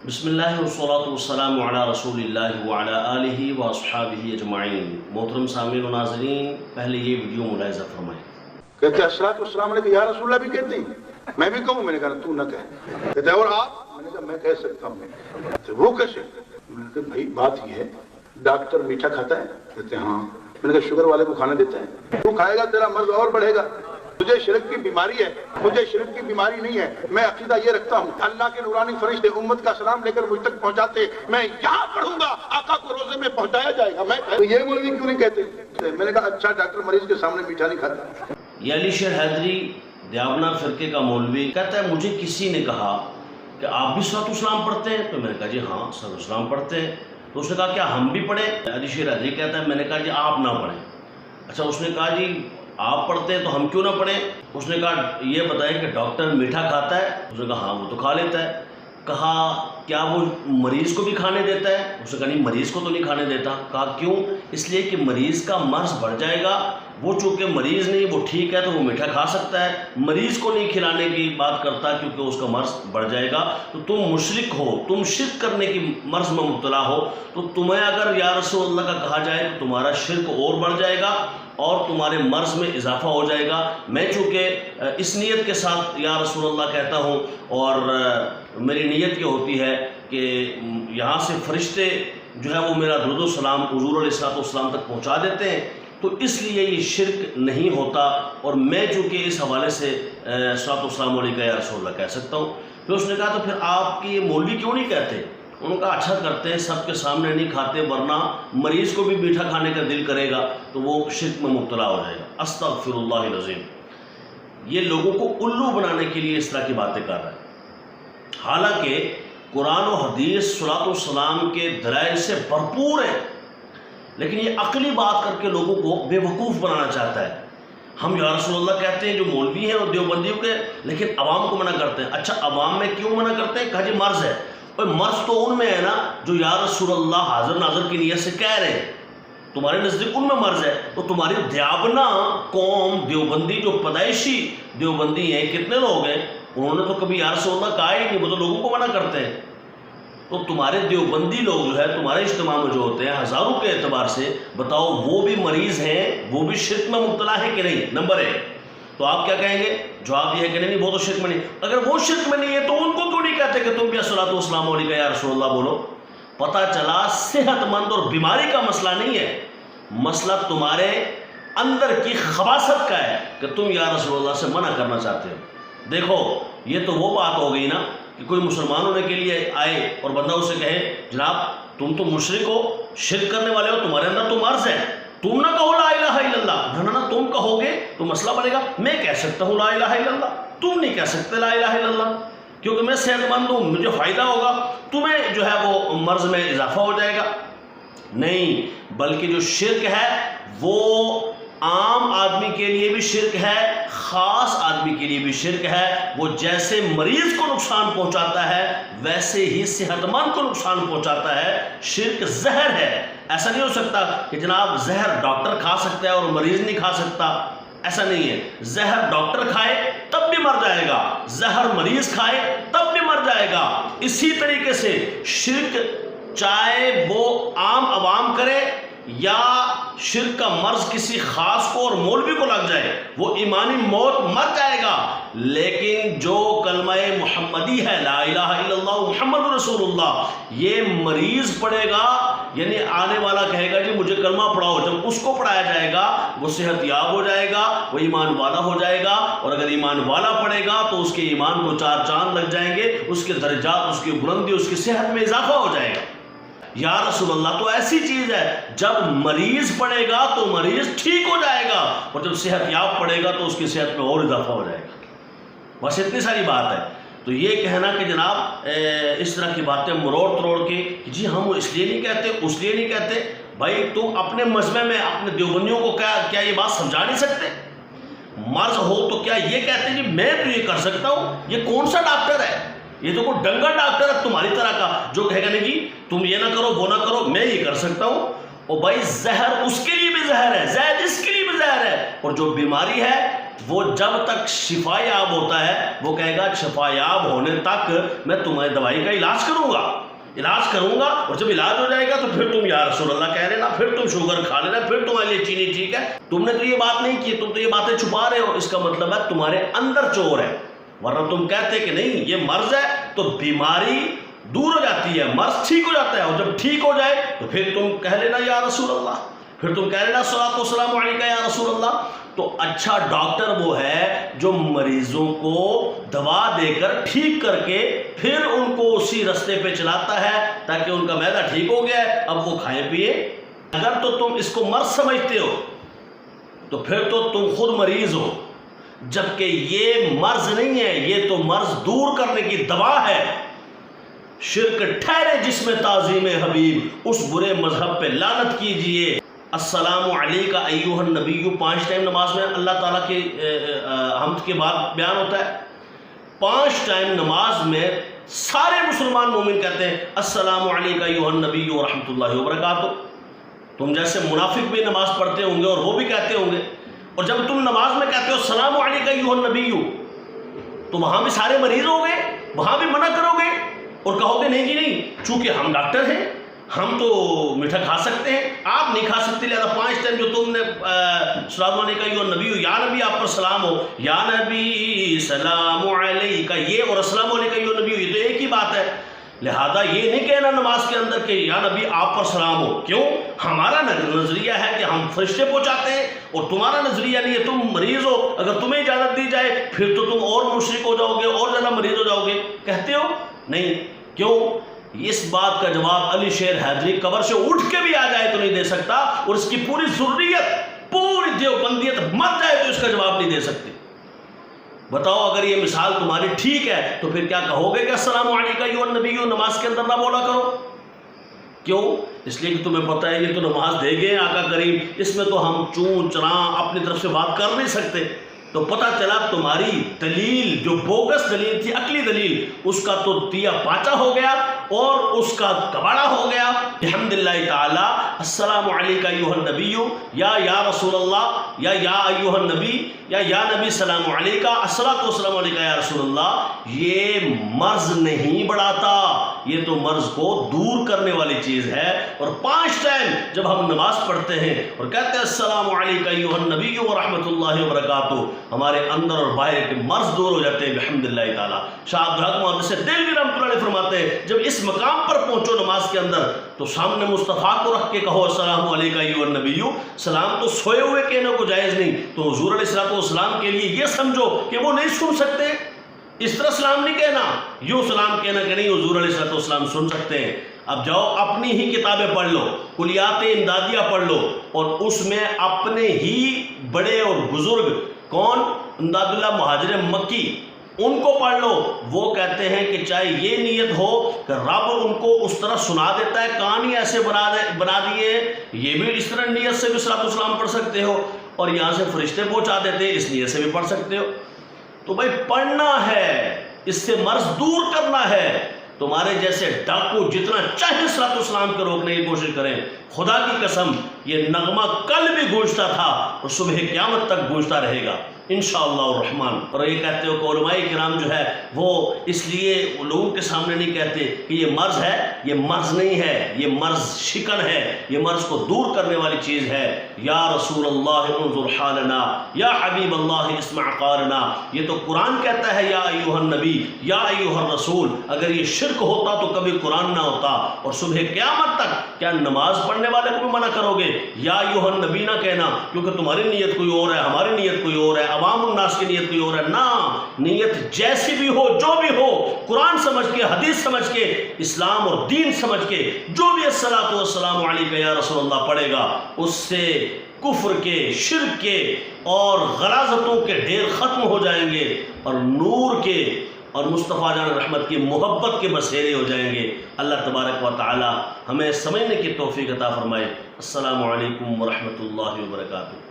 بسم اللہ والصلاۃ والسلام علی رسول اللہ وعلی آلہ واصحابہ اجمعین۔ محترم سامعین و ناظرین، پہلے یہ ویڈیو ملاحظہ فرمائیں۔ کہتے ہیں الصلاۃ والسلام علیہ یا رسول اللہ بھی کہتے ہیں، میں بھی کہوں، میں نے کہا تو نہ کہہ۔ کہتے ہیں اور آپ؟ میں نے کہا میں کہہ سکتا ہوں۔ وہ کیسے؟ میں نے کہا بھائی بات یہ ہے، ڈاکٹر میٹھا کھاتا ہے؟ کہتے ہیں ہاں۔ میں نے کہا شوگر والے کو کھانا دیتا ہے؟ تو کھائے گا تیرا مرض اور بڑھے گا۔ مجھے شرک کی بیماری ہے، مجھے شرک کی بیماری نہیں ہے۔ میں عقیدہ یہ رکھتا ہوں، اللہ کے نورانی فرشتے امت کا سلام لے کر مجھ تک پہنچاتے، میں یہاں پڑھوں گا، آقا کو روزے میں پہنچایا جائے گا۔ میں یہ مولوی کیوں نہیں کہتے؟ میں نے کہا اچھا ڈاکٹر مریض کے سامنے میٹھا نہیں کھاتا۔ یہ علی شیر حیدری دیوبند فرقے کا مولوی کہتا ہے مجھے کسی نے کہا کہ آپ بھی صلاۃ والسلام پڑھتے ہیں؟ تو میں نے کہا جی ہاں صلاۃ والسلام پڑھتے ہیں۔ تو اس نے کہا کیا ہم بھی پڑھیں؟ علی شیر حیدری کہتا ہے میں نے کہا جی آپ نہ پڑھیں۔ اچھا اس نے کہا جی آپ پڑھتے ہیں تو ہم کیوں نہ پڑھیں؟ اس نے کہا یہ بتائیں کہ ڈاکٹر میٹھا کھاتا ہے؟ اس نے کہا ہاں وہ تو کھا لیتا ہے۔ کہا کیا وہ مریض کو بھی کھانے دیتا ہے؟ اس نے کہا نہیں مریض کو تو نہیں کھانے دیتا۔ کہا کیوں؟ اس لیے کہ مریض کا مرض بڑھ جائے گا، وہ چونکہ مریض نہیں وہ ٹھیک ہے تو وہ میٹھا کھا سکتا ہے، مریض کو نہیں کھلانے کی بات کرتا کیونکہ اس کا مرض بڑھ جائے گا۔ تو تم مشرک ہو، تم شرک کرنے کی مرض میں مبتلا ہو، تو تمہیں اگر یا رسول اللہ کا کہا جائے تو تمہارا شرک اور بڑھ جائے گا اور تمہارے مرض میں اضافہ ہو جائے گا۔ میں چونکہ اس نیت کے ساتھ یا رسول اللہ کہتا ہوں اور میری نیت یہ ہوتی ہے کہ یہاں سے فرشتے جو ہے وہ میرا درود و سلام حضور علیہ السلام تک پہنچا دیتے ہیں، تو اس لیے یہ شرک نہیں ہوتا، اور میں چونکہ اس حوالے سے صلاۃ والسلام علیہ یا رسول اللہ کہہ سکتا ہوں۔ پھر اس نے کہا تو پھر آپ کی مولوی کیوں نہیں کہتے؟ انہوں نے کہا اچھا کرتے ہیں، سب کے سامنے نہیں کھاتے، ورنہ مریض کو بھی میٹھا کھانے کا دل کرے گا تو وہ شرک میں مبتلا ہو جائے گا۔ استغفر اللہ العظیم۔ یہ لوگوں کو الو بنانے کے لیے اس طرح کی باتیں کر رہا ہے، حالانکہ قرآن و حدیث صلاۃ والسلام کے دلائل سے بھرپور ہے، لیکن یہ عقلی بات کر کے لوگوں کو بے وقوف بنانا چاہتا ہے۔ ہم یا رسول اللہ کہتے ہیں جو مولوی ہیں اور دیوبندیوں کے، لیکن عوام کو منع کرتے ہیں۔ اچھا عوام میں کیوں منع کرتے ہیں؟ کہا جی مرض ہے۔ مرض تو ان میں ہے نا جو یا رسول اللہ حاضر ناظر کی نیت سے کہہ رہے ہیں، تمہارے نزدیک ان میں مرض ہے۔ تو تمہاری دیوبنا قوم دیوبندی جو پیدائشی دیوبندی ہیں، کتنے لوگ ہیں، انہوں نے تو کبھی یا رسول اللہ کہا ہی نہیں، وہ تو لوگوں کو منع کرتے ہیں۔ تو تمہارے دیوبندی لوگ جو ہے تمہارے اجتماع میں جو ہوتے ہیں ہزاروں کے اعتبار سے، بتاؤ وہ بھی مریض ہیں، وہ بھی شرک میں مبتلا ہے کہ نہیں؟ نمبر ایک۔ تو آپ کیا کہیں گے؟ جواب یہ ہے کہ نہیں وہ تو شرک میں نہیں۔ اگر وہ شرک میں نہیں ہے تو ان کو کیوں نہیں کہتے کہ تم بھی الصلاۃ والسلام علیہ یا رسول اللہ بولو؟ پتہ چلا صحت مند اور بیماری کا مسئلہ نہیں ہے، مسئلہ تمہارے اندر کی خباثت کا ہے کہ تم یا رسول اللہ سے منع کرنا چاہتے ہو۔ دیکھو یہ تو وہ بات ہو گئی نا کہ کوئی مسلمان ہونے کے لیے آئے اور بندہ اسے کہے جناب تم تو مشرک ہو، شرک کرنے والے ہو، تمہارے اندر تو مرض ہے، تم نہ کہو لا الہ الا اللہ۔ نہ تم کہو گے تو مسئلہ بنے گا، میں کہہ سکتا ہوں لا الہ الا اللہ، تم نہیں کہہ سکتے لا الہ الا اللہ، کیونکہ میں صحت مند ہوں، مجھے فائدہ ہوگا، تمہیں جو ہے وہ مرض میں اضافہ ہو جائے گا۔ نہیں، بلکہ جو شرک ہے وہ عام آدمی کے لیے بھی شرک ہے، خاص آدمی کے لیے بھی شرک ہے۔ وہ جیسے مریض کو نقصان پہنچاتا ہے ویسے ہی صحت مند کو نقصان پہنچاتا ہے۔ شرک زہر ہے، ایسا نہیں ہو سکتا کہ جناب زہر ڈاکٹر کھا سکتا ہے اور مریض نہیں کھا سکتا، ایسا نہیں ہے۔ زہر ڈاکٹر کھائے تب بھی مر جائے گا، زہر مریض کھائے تب بھی مر جائے گا۔ اسی طریقے سے شرک چاہے وہ عام عوام کرے یا شرک کا مرض کسی خاص کو اور مولوی کو لگ جائے، وہ ایمانی موت مر جائے گا، لیکن جو کلمہ محمدی ہے لا الہ الا اللہ محمد رسول اللہ، یہ مریض پڑھے گا، یعنی آنے والا کہے گا جی مجھے کلمہ پڑھاؤ، جب اس کو پڑھایا جائے گا وہ صحت یاب ہو جائے گا، وہ ایمان والا ہو جائے گا، اور اگر ایمان والا پڑھے گا تو اس کے ایمان کو 4 چاند لگ جائیں گے، اس کے درجات، اس کی بلندی، اس کی صحت میں اضافہ ہو جائے گا۔ یا رسول اللہ تو ایسی چیز ہے جب مریض پڑے گا تو مریض ٹھیک ہو جائے گا، اور جب صحت یاب پڑے گا تو اس کی صحت میں اور اضافہ ہو جائے گا۔ بس اتنی ساری بات ہے۔ تو یہ کہنا کہ جناب اس طرح کی باتیں مروڑ تروڑ کے جی ہم اس لیے نہیں کہتے اس لیے نہیں کہتے، بھائی تم اپنے مذہب میں اپنے دیوبندیوں کو کیا یہ بات سمجھا نہیں سکتے؟ مرض ہو تو کیا یہ کہتے ہیں جی میں تو یہ کر سکتا ہوں؟ یہ کون سا ڈاکٹر ہے؟ یہ تو کوئی ڈنگر ڈاکٹر ہے تمہاری طرح کا جو کہے گا نہیں جی تم یہ نہ کرو وہ نہ کرو، میں یہ کر سکتا ہوں۔ اور بھائی زہر اس کے لیے بھی زہر ہے، زہر اس کے لیے بھی زہر ہے، اور جو بیماری ہے وہ جب تک شفا یاب ہوتا ہے وہ کہے گا شفا یاب ہونے تک میں تمہیں دوائی کا علاج کروں گا اور جب علاج ہو جائے گا تو پھر تم یا رسول اللہ کہہ لینا، پھر تم شوگر کھا لینا، پھر تمہارے لیے چینی ٹھیک ہے۔ تم نے تو یہ بات نہیں کی، تم تو یہ باتیں چھپا رہے ہو، اس کا مطلب ہے تمہارے اندر چور ہے، ورنہ تم کہتے کہ نہیں یہ مرض ہے تو بیماری دور ہو جاتی ہے، مرض ٹھیک ہو جاتا ہے، اور جب ٹھیک ہو جائے تو پھر تم کہہ لینا یا رسول اللہ، پھر تم کہہ لینا صلاۃ والسلام علیکہ یا رسول اللہ۔ تو اچھا ڈاکٹر وہ ہے جو مریضوں کو دوا دے کر ٹھیک کر کے پھر ان کو اسی رستے پہ چلاتا ہے تاکہ ان کا معدہ ٹھیک ہو گیا ہے، اب وہ کھائیں پیے۔ اگر تو تم اس کو مرض سمجھتے ہو تو پھر تو تم خود مریض ہو، جبکہ یہ مرض نہیں ہے، یہ تو مرض دور کرنے کی دوا ہے۔ شرک ٹھہرے جس میں تعظیم حبیب، اس برے مذہب پہ لعنت کیجئے۔ السلام علیکہ ایھا النبی 5 ٹائم نماز میں اللہ تعالیٰ کے حمد کے بعد بیان ہوتا ہے۔ 5 ٹائم نماز میں سارے مسلمان مومن کہتے ہیں السلام علیکہ ایھا النبی ورحمۃ اللہ وبرکاتہ۔ تم جیسے منافق بھی نماز پڑھتے ہوں گے اور وہ بھی کہتے ہوں گے، اور جب تم نماز میں کہتے ہو السلام علیکہ ایھا النبی تو وہاں بھی سارے مریض ہو گئے، وہاں بھی منع کرو گے اور کہو گے نہیں جی نہیں، چونکہ ہم ڈاکٹر ہیں ہم تو میٹھا کھا سکتے ہیں، آپ نہیں کھا سکتے، لہذا 5 ٹائم جو تم نے السلام علیکہ ایھا النبی، یا نبی آپ پر سلام ہو، یا نبی سلام علیکہ، یہ اور السلام علیکہ ایھا النبی یہ تو ایک ہی بات ہے، لہذا یہ نہیں کہنا نماز کے اندر کہ یا نبی آپ پر سلام ہو۔ کیوں؟ ہمارا نظریہ ہے کہ ہم فرشتے پہنچاتے ہیں اور تمہارا نظریہ نہیں ہے، تم مریض ہو، اگر تمہیں اجازت دی جائے پھر تو تم اور مشرک ہو جاؤ گے، اور زیادہ مریض ہو جاؤ گے، کہتے ہو نہیں۔ کیوں؟ اس بات کا جواب علی شیر حیدری قبر سے اٹھ کے بھی آ جائے تو نہیں دے سکتا، اور اس کی پوری ذریت پوری دیوبندیت مر جائے تو اس کا جواب نہیں دے سکتی۔ بتاؤ اگر یہ مثال تمہاری ٹھیک ہے تو پھر کیا کہو گے کہ السلام علیکہ ایھا النبی نماز کے اندر نہ بولا کرو؟ کیوں؟ اس لیے کہ تمہیں پتہ ہے یہ تو نماز دے گئے آقا کریم، اس میں تو ہم چون چراں اپنی طرف سے بات کر نہیں سکتے۔ تو پتہ چلا تمہاری دلیل جو بوگس دلیل تھی، عقلی دلیل، اس کا تو دیا پاچا ہو گیا اور اس کا کباڑا ہو گیا۔ الحمدللہ تعالی السلام علیکہ ایھا النبی، یا رسول اللہ، یا ایھا النبی، یا نبی سلام علیکہ، الصلاۃ والسلام علیکہ یا رسول اللہ، یہ مرض نہیں بڑھاتا، یہ تو مرض کو دور کرنے والی چیز ہے۔ اور 5 ٹائم جب ہم نماز پڑھتے ہیں اور کہتے ہیں السلام علیکہ ایھا النبی ورحمۃ اللہ وبرکاتہ، ہمارے اندر اور باہر کے مرض دور ہو جاتے ہیں بحمدللہ تعالی۔ شاہ عبدالحق محدث دہلوی رحمۃ اللہ علیہ فرماتے ہیں جب اس مقام پر پہنچو نماز کے اندر تو سامنے مصطفیٰ کو رکھ کے کہو السلام علیکہ ایھا النبی۔ سلام تو سوئے ہوئے کہنے کو جائز نہیں، تو حضور علیہ السلام کے لیے یہ سمجھو کہ وہ نہیں سن سکتے، اس طرح سلام نہیں کہنا، یوں سلام کہنا کہ نہیں حضور علیہ السلام سن سکتے ہیں۔ اب جاؤ اپنی ہی کتابیں پڑھ لو، کلیات امدادیہ پڑھ لو، اور اس میں اپنے ہی بڑے اور بزرگ کون، امداد اللہ مہاجر مکی، ان کو پڑھ لو۔ وہ کہتے ہیں کہ چاہے یہ نیت ہو کہ رب ان کو اس طرح سنا دیتا ہے، کان ہی ایسے بنا دیے، یہ بھی اس طرح نیت سے بھی صلاۃ والسلام پڑھ سکتے ہو، اور یہاں سے فرشتے پہنچا دیتے ہیں، اس نیت سے بھی پڑھ سکتے ہو۔ تو بھائی پڑھنا ہے، اس سے مرض دور کرنا ہے۔ تمہارے جیسے ڈاکو جتنا چاہے صلاۃ والسلام کو روکنے کی کوشش کریں، خدا کی قسم یہ نغمہ کل بھی گونجتا تھا اور صبح قیامت تک گونجتا رہے گا انشاءاللہ الرحمن۔ اور یہ کہتے ہو کہ علماء کرام جو ہے وہ اس لیے لوگوں کے سامنے نہیں کہتے کہ یہ مرض ہے، یہ مرض نہیں ہے، یہ مرض شکن ہے، یہ مرض کو دور کرنے والی چیز ہے۔ یا رسول اللہ انظر حالنا، یا حبیب اللہ اسمع قالنا، یہ تو قرآن کہتا ہے یا ایھا النبی، یا ایھا الرسول۔ اگر یہ شرک ہوتا تو کبھی قرآن نہ ہوتا، اور صبح قیامت تک کیا نماز پڑھنے والے کو بھی منع کرو گے یا ایھا النبی نہ کہنا، کیونکہ تمہاری نیت کوئی اور ہے، ہماری نیت کوئی اور ہے، عوام الناس کی نیت کوئی اور ہے؟ نہ، نیت جیسی بھی ہو، جو بھی ہو، قرآن سمجھ کے، حدیث سمجھ کے، اسلام اور دین سمجھ کے، جو بھی الصلاۃ والسلام علیکہ یا رسول اللہ پڑھے گا، اس سے کفر کے، شرک کے اور غلاظتوں کے ڈھیر ختم ہو جائیں گے، اور نور کے اور مصطفیٰ جان رحمت کی محبت کے بسیرے ہو جائیں گے۔ اللہ تبارک و تعالی ہمیں سمجھنے کی توفیق عطا فرمائے۔ السلام علیکم ورحمۃ اللہ وبرکاتہ۔